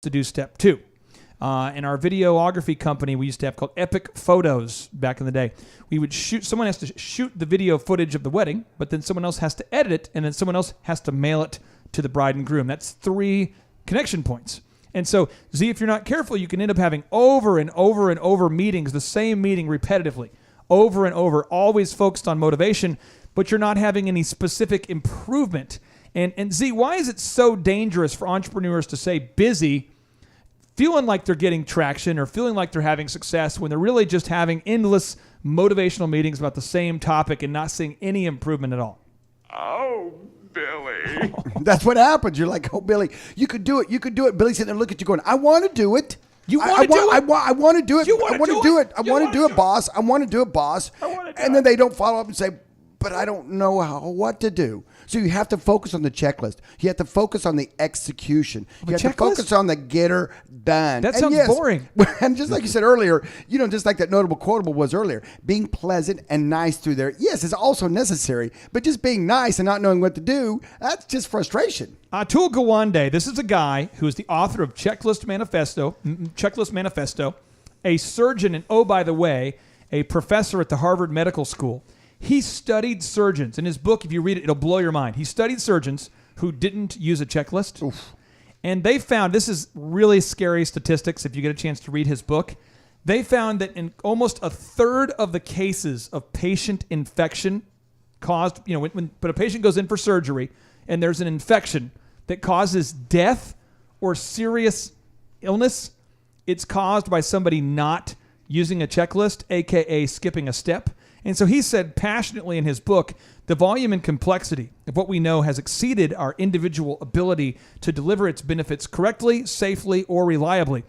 to do step 2. In our videography company, we used to have called Epic Photos back in the day. We would someone has to shoot the video footage of the wedding, but then someone else has to edit it, and then someone else has to mail it to the bride and groom. That's 3 connection points. And so, Z, if you're not careful, you can end up having over and over and over meetings, the same meeting repetitively, over and over, always focused on motivation, but you're not having any specific improvement. And Z, why is it so dangerous for entrepreneurs to say busy, feeling like they're getting traction or feeling like they're having success when they're really just having endless motivational meetings about the same topic and not seeing any improvement at all? Oh, Billy. That's what happens. You're like, oh, Billy, you could do it. You could do it. Billy's sitting there looking at you going, I want to do it. You want to do it? I want to do it. You wanna I want to do it. I want to do it, boss. I want to do it, boss. And then they don't follow up and say, but I don't know what to do. So you have to focus on the checklist. You have to focus on the execution. You have to focus on the getter done. That sounds boring. And just like you said earlier, just like that notable quotable was earlier, being pleasant and nice through there, yes, is also necessary. But just being nice and not knowing what to do, that's just frustration. Atul Gawande, this is a guy who is the author of Checklist Manifesto, a surgeon, and oh, by the way, a professor at the Harvard Medical School. He studied surgeons. In his book, if you read it, it'll blow your mind. He studied surgeons who didn't use a checklist. Oof. And they found, this is really scary statistics if you get a chance to read his book, they found that in almost a third of the cases of patient infection caused, when a patient goes in for surgery and there's an infection that causes death or serious illness, it's caused by somebody not using a checklist, aka skipping a step. And so he said passionately in his book, the volume and complexity of what we know has exceeded our individual ability to deliver its benefits correctly, safely, or reliably.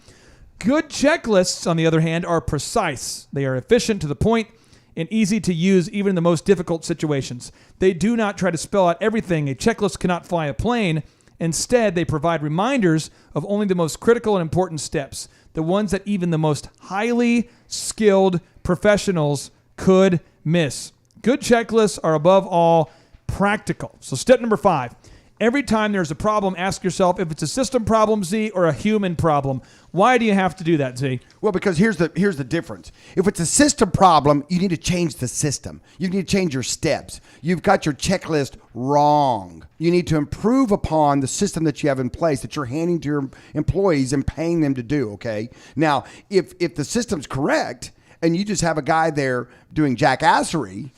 Good checklists, on the other hand, are precise. They are efficient to the point and easy to use even in the most difficult situations. They do not try to spell out everything. A checklist cannot fly a plane. Instead, they provide reminders of only the most critical and important steps, the ones that even the most highly skilled professionals could miss. Good checklists are above all practical. So step number 5, every time there's a problem, ask yourself if it's a system problem, Z, or a human problem. Why do you have to do that, Z? Well, because here's the difference. If it's a system problem, you need to change the system. You need to change your steps. You've got your checklist wrong. You need to improve upon the system that you have in place that you're handing to your employees and paying them to do, okay? Now, if the system's correct, and you just have a guy there doing jackassery,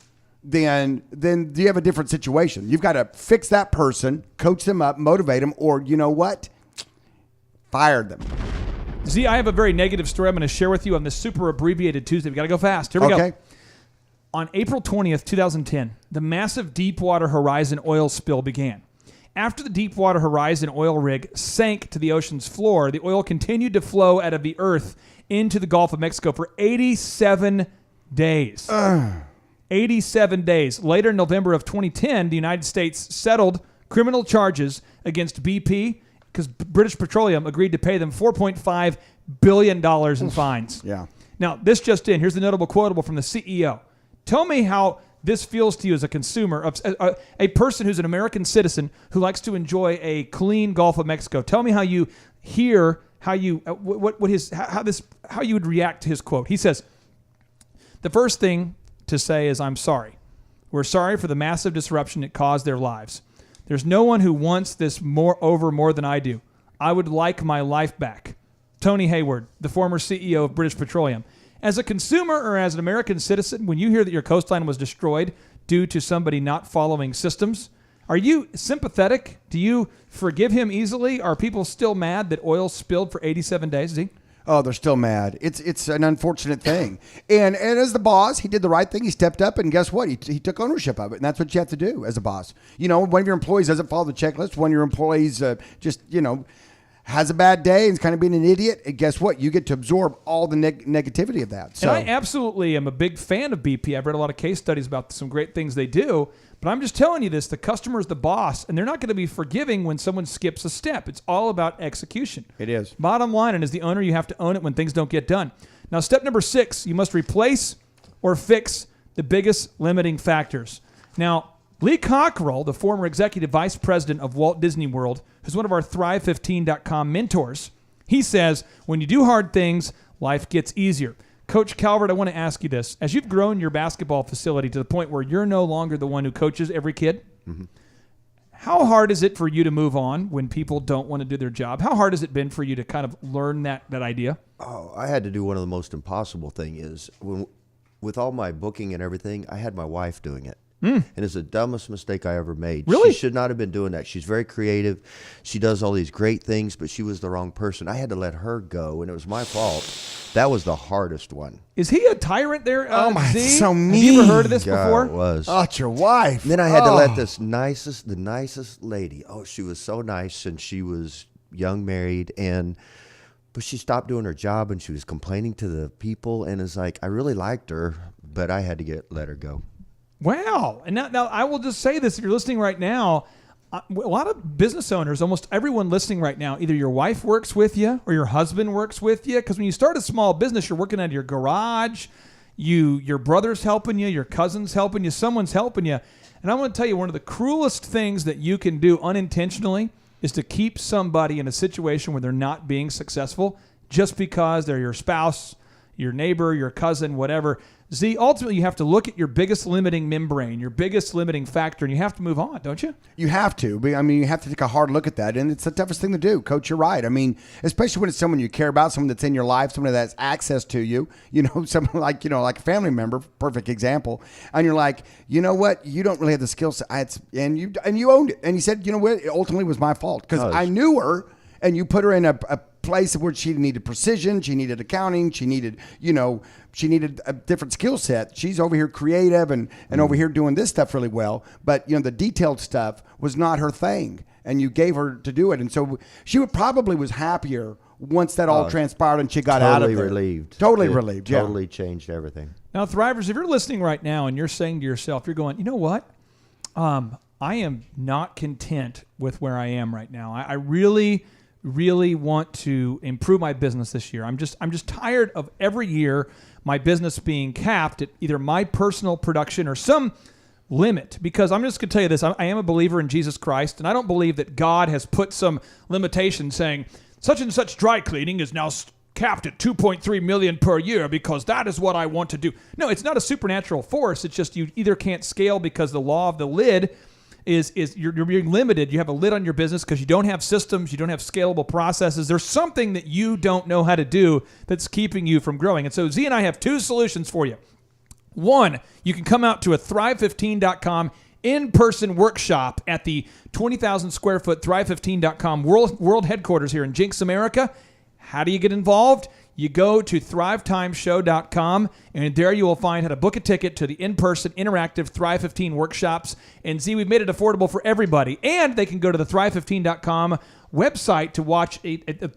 then you have a different situation. You've got to fix that person, coach them up, motivate them, or you know what? Fire them. Z, I have a very negative story I'm going to share with you on this super abbreviated Tuesday. We got to go fast. Here we go. On April 20th, 2010, the massive Deepwater Horizon oil spill began. After the Deepwater Horizon oil rig sank to the ocean's floor, the oil continued to flow out of the earth into the Gulf of Mexico for 87 days. 87 days. Later in November of 2010, the United States settled criminal charges against BP because British Petroleum agreed to pay them $4.5 billion in fines. Yeah. Now, this just in. Here's the notable quotable from the CEO. Tell me how this feels to you as a consumer, a person who's an American citizen who likes to enjoy a clean Gulf of Mexico. Tell me how you hear how you how you would react to his quote. He says, the first thing to say is, I'm sorry. We're sorry for the massive disruption it caused their lives. There's no one who wants this over more than I do. I would like my life back. Tony Hayward, the former CEO of British Petroleum. As a consumer or as an American citizen, when you hear that your coastline was destroyed due to somebody not following systems, are you sympathetic? Do you forgive him easily? Are people still mad that oil spilled for 87 days, Z? Oh, they're still mad. It's an unfortunate thing. And as the boss, he did the right thing. He stepped up, and guess what? He took ownership of it, and that's what you have to do as a boss. One of your employees doesn't follow the checklist. One of your employees has a bad day and is kind of being an idiot, and guess what? You get to absorb all the negativity of that. So. And I absolutely am a big fan of BP. I've read a lot of case studies about some great things they do. But I'm just telling you this, the customer is the boss, and they're not going to be forgiving when someone skips a step. It's all about execution. It is. Bottom line, and as the owner, you have to own it when things don't get done. Now, step number 6, you must replace or fix the biggest limiting factors. Now, Lee Cockrell, the former executive vice president of Walt Disney World, who's one of our Thrive15.com mentors, He says, when you do hard things, life gets easier. Coach Calvert, I want to ask you this. As you've grown your basketball facility to the point where you're no longer the one who coaches every kid, how hard is it for you to move on when people don't want to do their job? How hard has it been for you to kind of learn that idea? Oh, I had to do one of the most impossible thing is with all my booking and everything, I had my wife doing it. And it's the dumbest mistake I ever made. Really? She should not have been doing that. She's very creative. She does all these great things, but she was the wrong person. I had to let her go, and it was my fault. That was the hardest one. Is he a tyrant there, Oh, my, Z? so Have you ever heard of mean. this God, before? it was. Oh, it's your wife. Then I had to let Oh. the nicest lady. Oh, she was so nice, and she was young, married, but she stopped doing her job, and she was complaining to the people, and it's like I really liked her, but I had to let her go. Wow. And now I will just say this. If you're listening right now, a lot of business owners, almost everyone listening right now, either your wife works with you or your husband works with you. Because when you start a small business, you're working out of your garage. Your brother's helping you. Your cousin's helping you. Someone's helping you. And I'm going to tell you, one of the cruelest things that you can do unintentionally is to keep somebody in a situation where they're not being successful just because they're your spouse, your neighbor, your cousin, whatever. Z, ultimately, you have to look at your biggest limiting membrane, your biggest limiting factor, and you have to move on, don't you? You have to. I mean, you have to take a hard look at that, and it's the toughest thing to do. Coach, you're right. I mean, especially when it's someone you care about, someone that's in your life, someone that has access to you. Someone like like a family member, perfect example. And you're like, you know what? You don't really have the skill set, and you owned it. And you said, you know what? It ultimately was my fault because I knew her, and you put her in a place where she needed precision, she needed accounting, she needed a different skill set. She's over here creative and over here doing this stuff really well, but the detailed stuff was not her thing, and you gave her to do it, and so she probably was happier once that all transpired and she got out of there. Totally relieved. Yeah. Totally changed everything. Now, Thrivers, if you're listening right now and you're saying to yourself, you're going, you know what? I am not content with where I am right now. I really want to improve my business this year. I'm just tired of every year my business being capped at either my personal production or some limit. Because I'm just going to tell you this, I am a believer in Jesus Christ, and I don't believe that God has put some limitation saying such and such dry cleaning is now capped at 2.3 million per year because that is what I want to do. No, it's not a supernatural force. It's just you either can't scale because the law of the lid is you're being limited. You have a lid on your business because you don't have systems, you don't have scalable processes. There's something that you don't know how to do that's keeping you from growing. And so Z and I have two solutions for you. One, you can come out to a Thrive15.com in-person workshop at the 20,000 square foot Thrive15.com world headquarters here in Jinx, America. How do you get involved? You go to thrivetimeshow.com, and there you will find how to book a ticket to the in-person interactive Thrive 15 workshops. And Z, we've made it affordable for everybody. And they can go to the Thrive15.com website to watch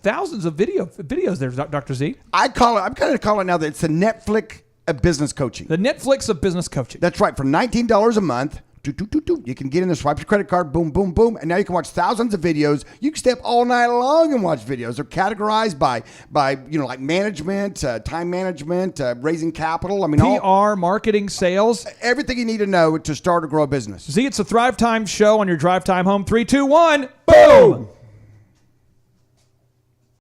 thousands of videos there, Dr. Z. I'm kind of calling it now that it's the Netflix of business coaching. The Netflix of business coaching. That's right. For $19 a month, you can get in there, swipe your credit card, boom, boom, boom, and now you can watch thousands of videos. You can stay up all night long and watch videos. They're categorized by like management, time management, raising capital. I mean, PR, marketing, sales. everything you need to know to start or grow a business. Z, it's a Thrive Time show on your drive time home. 3, 2, 1, boom!